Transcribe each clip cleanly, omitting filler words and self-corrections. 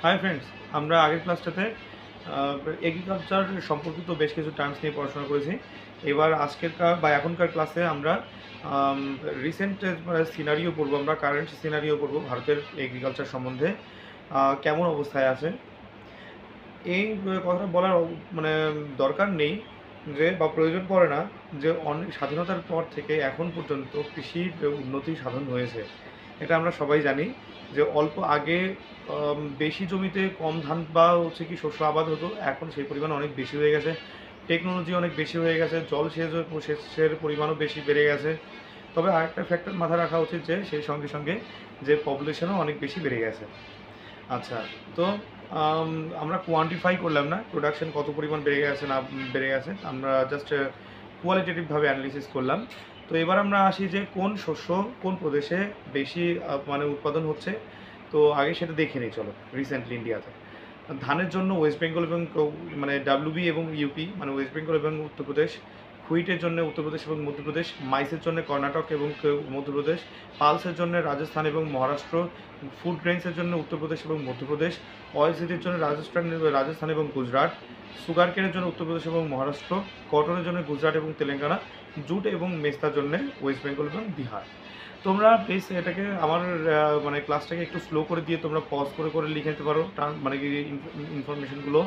Hi friends, আমরা আগের ক্লাসটাতে agriculture সম্পর্কিত বেশ কিছু টার্মস নিয়ে পড়াশোনা করেছি। এবার আজকেরকার বা এখনকার ক্লাসে আমরা রিসেন্ট সিনারিও পড়বো, আমরা কারেন্ট সিনারিও পড়বো ভারতের এগ্রিকালচার সম্বন্ধে কেমন অবস্থায় আছে। এই কথাটা বলার মানে দরকার নেই যে বা প্রয়োজন পড়ে না যে অনেক স্বাধীনতার পর থেকে এখন পর্যন্ত কৃষির উন্নতি সাধন হয়েছে। এটা আমরা সবাই জানি যে অল্প আগে বেশি জমিতে কম ধান বা হচ্ছে কি শস্য আবাদ হতো, এখন সেই পরিমাণ অনেক বেশি হয়ে গেছে। টেকনোলজি অনেক বেশি হয়ে গেছে, সেচের পরিমাণও বেশি বেড়ে গেছে। তবে আরেকটা ফ্যাক্টর মাথায় রাখা উচিত যে সেই সঙ্গে সঙ্গে যে পপুলেশনও অনেক বেশি বেড়ে গেছে। আচ্ছা, তো আমরা কোয়ান্টিফাই করলাম না প্রোডাকশন কত পরিমাণ বেড়ে গেছে না বেড়ে গেছে, আমরা জাস্ট কোয়ালিটেটিভভাবে অ্যানালিসিস করলাম। তো এবার আমরা আসি যে কোন শস্য কোন প্রদেশে বেশি মানে উৎপাদন হচ্ছে। তো আগে সেটা দেখে নিই চলো। রিসেন্টলি ইন্ডিয়াতে ধানের জন্য ওয়েস্ট বেঙ্গল এবং মানে ডাব্লিউবি এবং ইউপি মানে ওয়েস্ট বেঙ্গল এবং উত্তরপ্রদেশ, হুইটের জন্য উত্তরপ্রদেশ এবং মধ্যপ্রদেশ, মাইসের জন্য কর্ণাটক এবং মধ্যপ্রদেশ, পালসের জন্য রাজস্থান এবং মহারাষ্ট্র, ফুড গ্রেনসের জন্য উত্তরপ্রদেশ এবং মধ্যপ্রদেশ, অয়েল সিটির জন্য রাজস্থান এবং গুজরাট, সুগার কেনের জন্য উত্তরপ্রদেশ এবং মহারাষ্ট্র, কটনের জন্য গুজরাট এবং তেলেঙ্গানা, জুট এবং মেস্তার জন্য ওয়েস্ট বেঙ্গল এবং বিহার। তোমরা প্লিজ এটাকে আমার মানে ক্লাসটাকে একটু স্লো করে দিয়ে তোমরা পজ করে করে লিখে নিতে পারো, মানে কি ইনফরমেশনগুলো।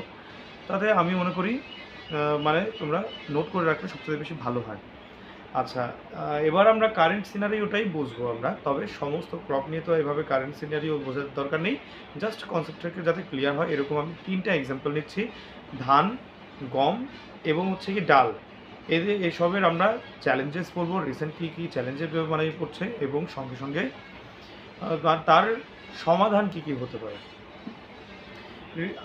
তাতে আমি মনে করি মানে তোমরা নোট করে রাখলে সবচেয়ে বেশি ভালো হয়। আচ্ছা, এবার আমরা কারেন্ট সিনারিওটাই বুঝবো আমরা, তবে সমস্ত ক্রপ নিয়ে তো এভাবে কারেন্ট সিনারিও বোঝার দরকার নেই। জাস্ট কনসেপ্টটাকে যাতে ক্লিয়ার হয় এরকম আমি 3টা এক্সাম্পল নিচ্ছি। ধান, গম এবং হচ্ছে কি ডাল, এসবের আমরা চ্যালেঞ্জেস পড়বো, রিসেন্ট কী কী চ্যালেঞ্জের মানে পড়ছে এবং সঙ্গে সঙ্গে তার সমাধান কী কী হতে পারে।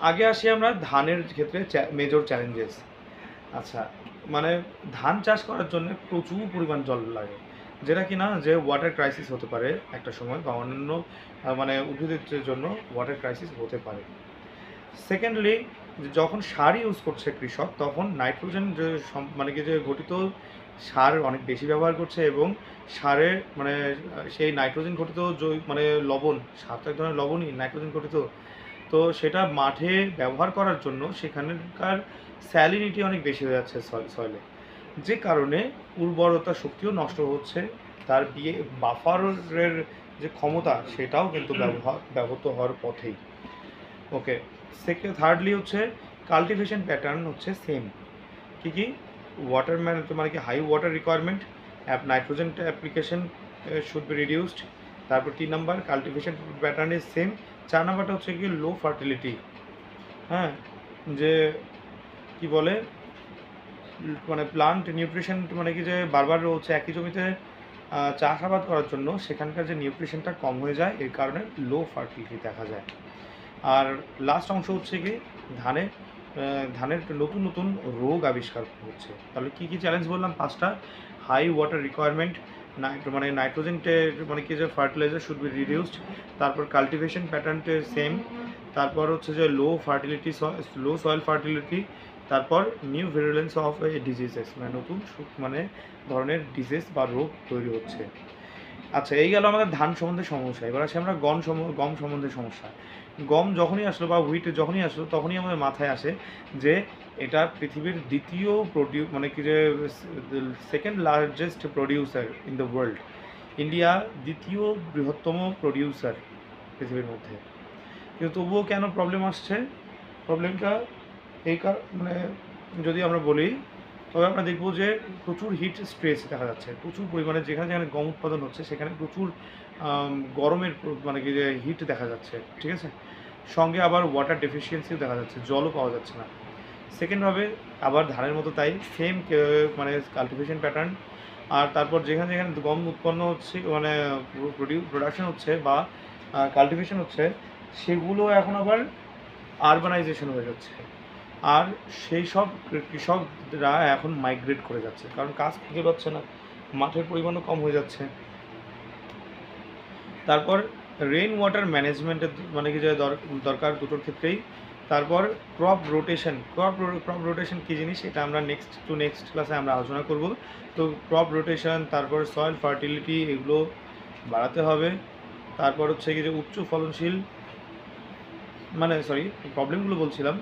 আগে আসি আমরা ধানের ক্ষেত্রে মেজর চ্যালেঞ্জেস। আচ্ছা, মানে ধান চাষ করার জন্য প্রচুর পরিমাণ জল লাগে, যেটা কি না যে ওয়াটার ক্রাইসিস হতে পারে একটা সময়, বা অন্যান্য মানে উদ্ভিদের জন্য ওয়াটার ক্রাইসিস হতে পারে। সেকেন্ডলি, যখন সার ইউজ করছে কৃষক, তখন নাইট্রোজেন যে মানে কি যে ঘটিত সার অনেক বেশি ব্যবহার করছে, এবং সারে মানে সেই নাইট্রোজেন ঘটিত মানে লবণ, সার তো এক ধরনের লবণই নাইট্রোজেন ঘটিত। তো সেটা মাঠে ব্যবহার করার জন্য সেখানকার স্যালিনিটি অনেক বেশি হয়ে যাচ্ছে সয়েলে, যে কারণে উর্বরতা শক্তিও নষ্ট হচ্ছে, তার বাফারের যে ক্ষমতা সেটাও কিন্তু ব্যাহত হওয়ার পথেই। ওকে, থার্ডলি হচ্ছে কাল্টিভেশন প্যাটার্ন হচ্ছে সেম। কী ওয়াটার মানে কি high water requirement, nitrogen application should be reduced. তারপর 3 number cultivation pattern is same. 4 নাম্বারটা হচ্ছে কি লো ফার্টিলিটি। হ্যাঁ, যে কি বলে মানে প্লান্ট নিউট্রিশন, মানে কি যে বারবার হচ্ছে একই জমিতে চাষাবাদ করার জন্য সেখানকার যে নিউট্রিশনটা কম হয়ে যায়, এর কারণে লো ফার্টিলিটি দেখা যায়। আর লাস্ট অংশ হচ্ছে কি ধানের নতুন নতুন রোগ আবিষ্কার হচ্ছে। তাহলে কী কী চ্যালেঞ্জ বললাম? 5টা। হাই ওয়াটার রিকোয়ারমেন্ট, মানে নাইট্রোজেনটে মানে কি যে ফার্টিলাইজার শুড বি রিডিউসড। তারপর কাল্টিভেশন প্যাটার্নটে সেম। তারপর হচ্ছে যে লো সয়েল ফার্টিলিটি। তারপর নিউ ভিরুলেন্স অফ ডিজিজেস, মানে নতুন মানে ধরনের ডিজিজ বা রোগ তৈরি হচ্ছে। আচ্ছা, এই গেল আমাদের ধান সম্বন্ধে সমস্যা। এবার আসি আমরা গম সম্বন্ধে সমস্যা। গম যখনই আসলো বা হুইট যখনই আসলো, তখনই আমাদের মাথায় আসে যে এটা পৃথিবীর দ্বিতীয় মানে কি যে second largest producer in the world. India দ্বিতীয় বৃহত্তম প্রডিউসার পৃথিবীর মধ্যে। কিন্তু তবুও কেন প্রবলেম আসছে? প্রবলেমটা এই মানে যদি আমরা বলি, তবে আমরা দেখব যে প্রচুর হিট স্ট্রেস দেখা যাচ্ছে, প্রচুর পরিমাণে যেখানে যেখানে গম উৎপাদন হচ্ছে সেখানে প্রচুর গরমের মানে কি যে হিট দেখা যাচ্ছে, ঠিক আছে। সঙ্গে আবার ওয়াটার ডেফিসিয়েন্সিও দেখা যাচ্ছে, জলও পাওয়া যাচ্ছে না। সেকেন্ডভাবে আবার ধানের মতো তাই সেম মানে কাল্টিভেশন প্যাটার্ন। আর তারপর যেখানে যেখানে গম উৎপন্ন হচ্ছে মানে প্রোডাকশন হচ্ছে বা কাল্টিভেশন হচ্ছে, সেগুলো এখন আবার আরবানাইজেশন হয়ে যাচ্ছে। আর সেই সব কৃষকরা এখন মাইগ্রেট করে যাচ্ছে, কারণ কাজ খুঁজে পাচ্ছে না, মাঠের পরিমাণও কম হয়ে যাচ্ছে। তারপর রেইন ওয়াটার ম্যানেজমেন্টের মানে কি যে দরকার দুটোর ক্ষেত্রেই। তারপর ক্রপ রোটেশন কী জিনিস, এটা আমরা নেক্সট ক্লাসে আমরা আলোচনা করব। তো ক্রপ রোটেশন, তারপর সয়েল ফার্টিলিটি, এগুলো বাড়াতে হবে। তারপর হচ্ছে কি যে উচ্চ ফলনশীল মানে সরি, প্রবলেমগুলো বলছিলাম।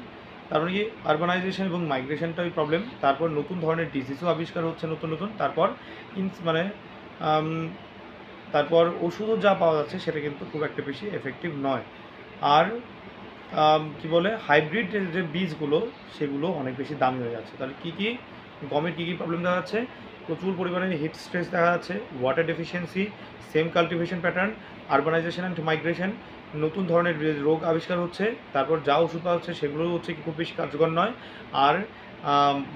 তার মানে কি আরবানাইজেশন এবং মাইগ্রেশনটাই প্রবলেম। তারপর নতুন ধরনের ডিজিজও আবিষ্কার হচ্ছে নতুন নতুন। তারপর মানে আম, তারপর ওষুধও যা পাওয়া যাচ্ছে সেটা কিন্তু খুব একটা বেশি এফেক্টিভ নয়। আর কি বলে হাইব্রিড যে বীজগুলো সেগুলো অনেক বেশি দামি হয়ে যাচ্ছে। তাহলে কী কী গমের কী কী প্রবলেম দেখা যাচ্ছে? প্রচুর পরিমাণে হিট স্ট্রেস দেখা যাচ্ছে, water deficiency, same cultivation pattern, urbanisation and migration, নতুন ধরনের রোগ আবিষ্কার হচ্ছে। তারপর যা ওষুধ পাওয়া হচ্ছে সেগুলো হচ্ছে কি খুব বেশি কার্যকর নয়। আর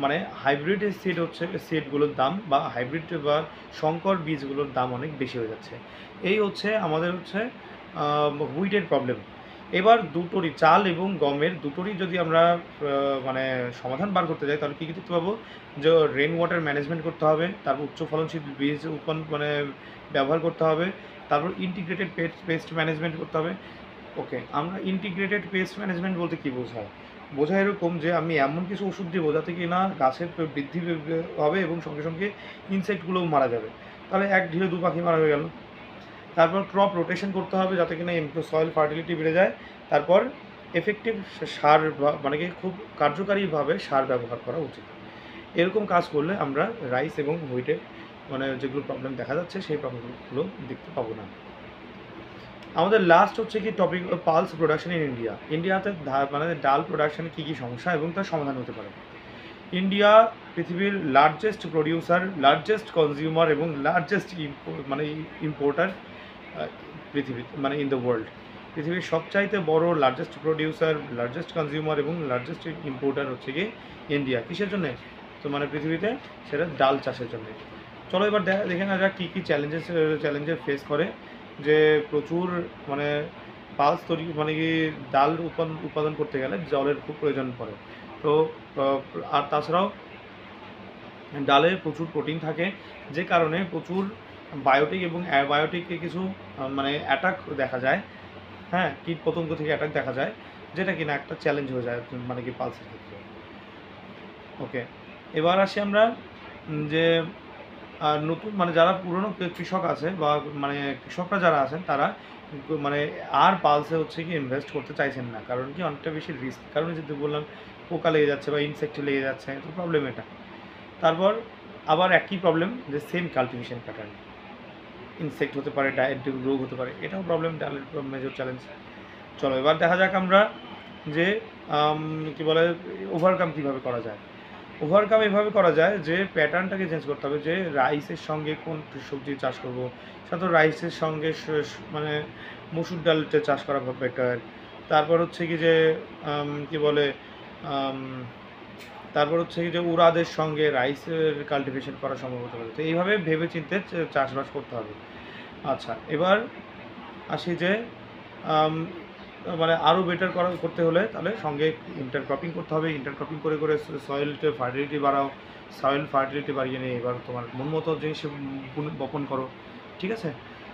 মানে হাইব্রিড সিড হচ্ছে সিডগুলোর দাম বা হাইব্রিড বা সংকর বীজগুলোর দাম অনেক বেশি হয়ে যাচ্ছে। এই হচ্ছে আমাদের হচ্ছে হুইটের প্রবলেম। এবার দুটোরই চাল এবং গমের দুটোরই যদি আমরা মানে সমাধান বার করতে যাই তাহলে কী কী দেখতে পাবো? যে রেন ওয়াটার ম্যানেজমেন্ট করতে হবে, তারপর উচ্চ ফলনশীল বীজ উৎপন্ন মানে ব্যবহার করতে হবে, তারপর ইন্টিগ্রেটেড পেস্ট ম্যানেজমেন্ট করতে হবে। ওকে, আমরা ইন্টিগ্রেটেড পেস্ট ম্যানেজমেন্ট বলতে কী বোঝায়? বোঝায় এরকম যে আমি এমন কিছু ওষুধ দিব যাতে কি না গাছের বৃদ্ধি হবে এবং সঙ্গে সঙ্গে ইনসেক্টগুলোও মারা যাবে। তাহলে এক ঢিলে দু পাখি মারা হয়ে গেল। তারপর ক্রপ রোটেশন করতে হবে যাতে কিনা সয়েল ফার্টিলিটি বেড়ে যায়। তারপর এফেক্টিভ সার মানে কি খুব কার্যকারীভাবে সার ব্যবহার করা উচিত। এরকম কাজ করলে আমরা রাইস এবং হুইটের মানে যেগুলো প্রবলেম দেখা যাচ্ছে সেই প্রবলেমগুলো দেখতে পাবো না। আমাদের লাস্ট হচ্ছে কি topic pulse production in India. ইন্ডিয়াতে মানে ডাল প্রোডাকশনে কী কী সমস্যা এবং তার সমাধান হতে পারে। ইন্ডিয়া পৃথিবীর লার্জেস্ট প্রডিউসার, লার্জেস্ট কনজিউমার এবং লার্জেস্ট মানে ইম্পোর্টার পৃথিবী মানে ইন দ্য ওয়ার্ল্ড। পৃথিবীর সবচাইতে বড় লার্জেস্ট প্রডিউসার, লার্জেস্ট কনজিউমার এবং লার্জেস্ট ইম্পোর্টার হচ্ছে কি ইন্ডিয়া। কিসের জন্যে? তো মানে পৃথিবীতে সেটা ডাল চাষের জন্য। চলো এবার দেখে না যাক কী কী চ্যালেঞ্জের ফেস করে। যে প্রচুর মানে পালস তৈরি মানে কি ডাল উৎপাদন করতে গেলে জলের খুব প্রয়োজন পড়ে। তো আর তাছাড়াও ডালে প্রচুর প্রোটিন থাকে, যে কারণে প্রচুর বায়োটিক এবং অ্যাবায়োটিকে কিছু মানে অ্যাটাক দেখা যায়। হ্যাঁ, কীট পতঙ্গ থেকে অ্যাটাক দেখা যায়, যেটা কিনা একটা চ্যালেঞ্জ হয়ে যায় মানে কি পালসের ক্ষেত্রে। ওকে, এবার আসি আমরা যে নতুন মানে যারা পুরনো কৃষক আছে বা মানে কৃষকরা যারা আছেন তারা মানে আর পালসে হচ্ছে কি ইনভেস্ট করতে চাইছেন না। কারণ কি অনেকটা বেশি রিস্ক, কারণ যেহেতু বললাম পোকা লেগে যাচ্ছে বা ইনসেক্ট লেগে যাচ্ছে, তো প্রবলেম এটা। তারপর আবার একই প্রবলেম যে সেম কাল্টিভেশন প্যাটার্ন, ইনসেক্ট হতে পারে, রোগ হতে পারে, এটাও প্রবলেম, ডালের মেজর চ্যালেঞ্জ। চলো এবার দেখা যাক আমরা যে কী বলে ওভারকাম কীভাবে করা যায়। ওভারকাম এভাবে করা যায় যে প্যাটার্নটাকে চেঞ্জ করতে হবে, যে রাইসের সঙ্গে কোন সবজি চাষ করব। সাধারণত রাইসের সঙ্গে মানে মসুর ডালটা চাষ করা বেটার। তারপর হচ্ছে কি যে কী বলে তারপর হচ্ছে কি যে উড়াদের সঙ্গে রাইসের কাল্টিভেশন করা সম্ভব হতে পারে। তো এইভাবে ভেবে চিন্তে চাষবাস করতে হবে। আচ্ছা, এবার আসি যে মানে আরও বেটার করতে হলে তাহলে সঙ্গে ইন্টারক্রপিং করতে হবে। ইন্টারক্রপিং করে করে সয়েলটা ফার্টিলিটি বাড়াও, সয়েল ফার্টিলিটি বাড়িয়ে নিয়ে এবার তোমার মন মতো জিনিস বপন করো। ঠিক আছে,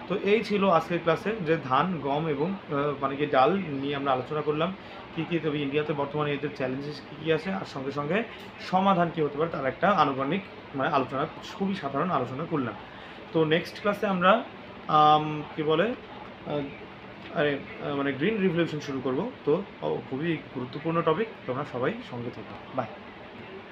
তো এই ছিল আজকের ক্লাসে যে ধান, গম এবং মানে কি ডাল নিয়ে আমরা আলোচনা করলাম কী কী, তবে ইন্ডিয়াতে বর্তমানে এদের চ্যালেঞ্জেস কী কী আছে আর সঙ্গে সঙ্গে সমাধান কী হতে পারে তার একটা আনুষ্ঠানিক মানে আলোচনা, খুবই সাধারণ আলোচনা করলাম। তো নেক্সট ক্লাসে আমরা কী বলে আরে মানে গ্রিন রিভলিউশন শুরু করব। তো খুবই গুরুত্বপূর্ণ টপিক, তোমরা সবাই সঙ্গে থেকো। বাই।